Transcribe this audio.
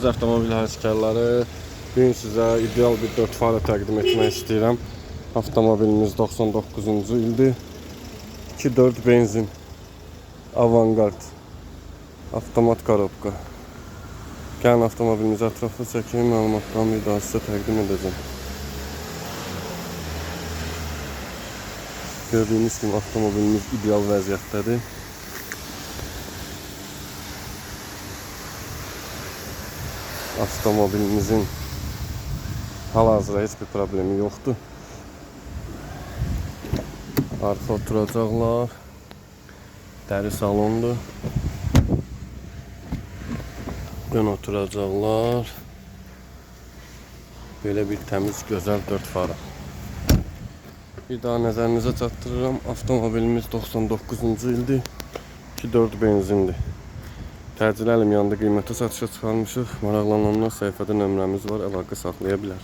Əziz avtomobil həvəskarları, bugün sizə ideal bir 4 farı təqdim etmək istəyirəm. Avtomobilimiz 99-cu ildir. 2.4 benzin, Avantgard, avtomat korobka. Gəlin avtomobilimizi ətraflı çəkeyim, məlumatlarını bir daha sizə təqdim edəcəm. Gördüyünüz kimi avtomobilimiz ideal vəziyyətdədir. Avtomobilimizin hal-hazırda heç bir problemi yoxdur. Arxa oturacaqlar, dəri salondur. Ön oturacaqlar. Belə bir təmiz, gözəl 4 farı. Bir daha nəzərinizə çatdırıram. Avtomobilimiz 99-cu ildir. 2.4 benzindir. Təcili əlim yanında qiymətə satışa çıxarmışıq. Maraqlananlar səhifədə nömrəmiz var, əlaqə saxlaya bilər.